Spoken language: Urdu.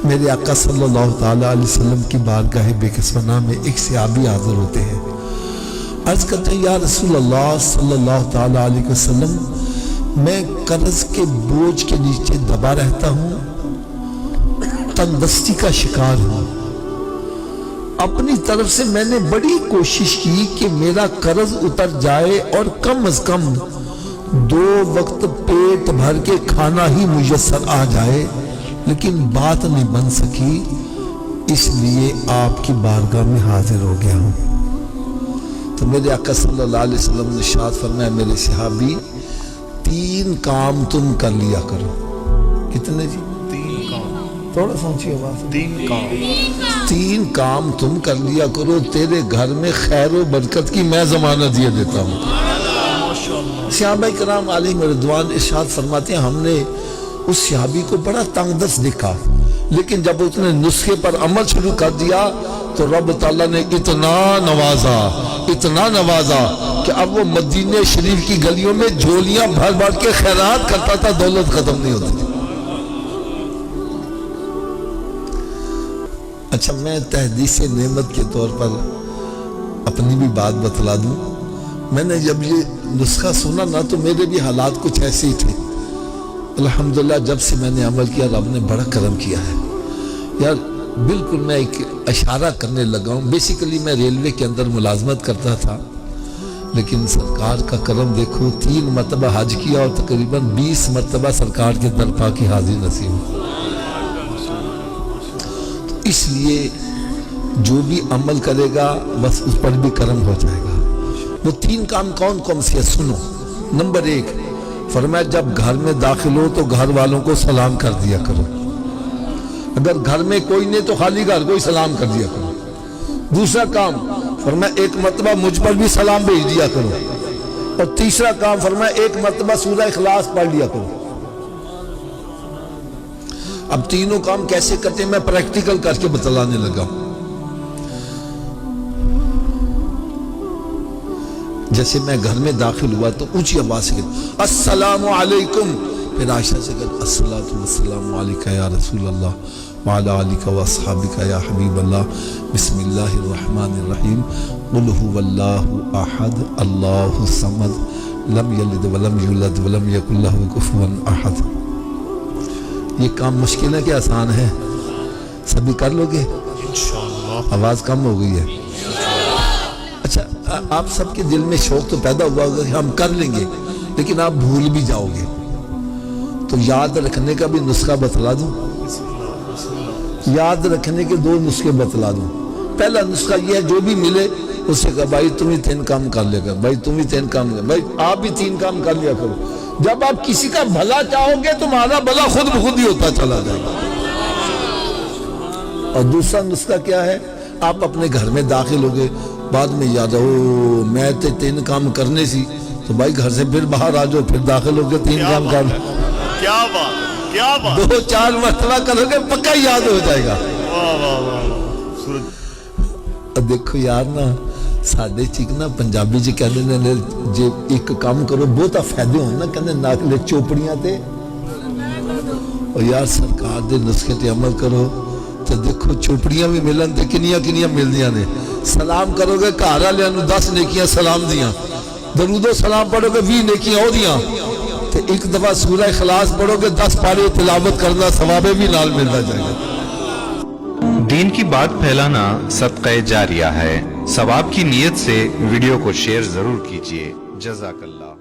میرے آقا صلی اللہ تعالیٰ علیہ وسلم کی بارگاہ بے کسمنہ میں ایک صحابی حاضر ہوتے ہیں، عرض کرتے ہیں یا رسول اللہ صلی اللہ تعالیٰ علیہ وسلم، میں قرض کے بوجھ کے نیچے دبا رہتا ہوں، تندرستی کا شکار ہوں، اپنی طرف سے میں نے بڑی کوشش کی کہ میرا قرض اتر جائے اور کم از کم 2 وقت پیٹ بھر کے کھانا ہی میسر آ جائے، لیکن بات نہیں بن سکی، اس لیے آپ کی بارگاہ میں حاضر ہو گیا ہوں۔ تو میرے آقا صلی اللہ علیہ وسلم نے ارشاد فرمایا میرے صحابی 3 کام تم کر لیا کرو۔ کتنے جی؟ 3 کام۔ تھوڑا سوچیے بات۔ 3 کام تم کر لیا کرو، تیرے گھر میں خیر و برکت کی میں ضمانت یہ دیتا ہوں۔ صحابہ کرام علیہ رضوان ارشاد فرماتے ہیں ہم نے اس صحابی کو بڑا تنگ دست دیکھا، لیکن جب اس نے نسخے پر عمل شروع کر دیا تو رب تعالیٰ نے اتنا نوازا کہ اب وہ مدینہ شریف کی گلیوں میں جھولیاں بھر بھر کے خیرات کرتا تھا، دولت ختم نہیں ہوتی تھی۔ اچھا، میں تحدیث نعمت کے طور پر اپنی بھی بات بتلا دوں، میں نے جب یہ نسخہ سنا نا تو میرے بھی حالات کچھ ایسے ہی تھے۔ الحمدللہ جب سے میں نے عمل کیا رب نے بڑا کرم کیا ہے یار، بالکل میں ایک اشارہ کرنے لگا ہوں۔ بیسیکلی میں ریلوے کے اندر ملازمت کرتا تھا، لیکن سرکار کا کرم دیکھو، 3 مرتبہ حج کیا اور تقریباً 20 مرتبہ سرکار کے درپا کی حاضری نصیب۔ اس لیے جو بھی عمل کرے گا بس اس پر بھی کرم ہو جائے گا۔ وہ 3 کام کون سے سنو۔ نمبر 1 فرمایا جب گھر میں داخل ہو تو گھر والوں کو سلام کر دیا کرو، اگر گھر میں کوئی نہیں تو خالی گھر کو ہی سلام کر دیا کرو۔ دوسرا کام فرمایا 1 مرتبہ مجھ پر بھی سلام بھیج دیا کرو، اور تیسرا کام فرمایا 1 مرتبہ سورہ اخلاص پڑھ لیا کرو۔ اب تینوں کام کیسے کرتے ہیں میں پریکٹیکل کر کے بتلانے لگا ہوں۔ جیسے میں گھر میں داخل ہوا تو اونچی آواز سے کہتا السلام علیکم، پھر عائشہ سے کہتا الصلاۃ والسلام علیکہ یا رسول اللہ وعلی آلک و اصحابک یا حبیب اللہ، بسم اللہ الرحمن الرحیم، قل هو اللہ احد اللہ الصمد لم یلد ولم یولد ولم یکن لہ کفوا احد۔ یہ کام مشکل ہے کہ آسان ہے؟ سبھی کر لو گے؟ انشاءاللہ۔ آواز کم ہو گئی ہے۔ اچھا، آپ سب کے دل میں شوق تو پیدا ہوا ہوگا کہ ہم کر لیں گے، لیکن آپ بھول بھی جاؤ گے، تو یاد رکھنے کا بھی نسخہ بتلا دوں۔ یاد رکھنے کے 2 نسخے بتلا دوں۔ پہلا نسخہ یہ ہے جو بھی ملے اس سے کہا بھائی تم ہی 3 کام کر لے گا، بھائی تم ہی 3 کام کر، بھائی آپ بھی 3 کام کر لیا کرو۔ جب آپ کسی کا بھلا چاہو گے تمہارا بھلا خود بخود ہی ہوتا چلا جائے گا۔ اور دوسرا نسخہ کیا ہے؟ آپ اپنے گھر میں داخل ہو گئے، بعد میں یاد ہو میں 3 کام کرنے سی، تو بھائی گھر سے پھر باہر آ جاؤ، پھر داخل ہو گئے 3 کام کر لو۔ کیا بات 2-4 مرتبہ کرو گے پکا یاد ہو جائے گا۔ دیکھو یار نا، ساڈے چیک نا پنجابی جی کہندے نے جے ایک کام کرو بہتا فائدے ہون نا، کہندے ناکلے چوپڑیاں تے، اور یار سرکار دے نسخے تے عمل کرو تو دیکھو چوپڑیاں بھی ملن تے کنیاں ملدیاں نے۔ سلام کرو گے گھر والوں نوں 10 نیکیاں سلام دیاں، درود و سلام پڑھو گے 20 نیکیاں او دیاں، تے ایک دفعہ سورہ اخلاص پڑھو گے 10 پارے تلاوت کرنا ثواب بھی نال ملتا جائے گا۔ دین کی بات پھیلانا صدقہ جاریہ ہے، ثواب کی نیت سے ویڈیو کو شیئر ضرور کیجیے۔ جزاک اللہ۔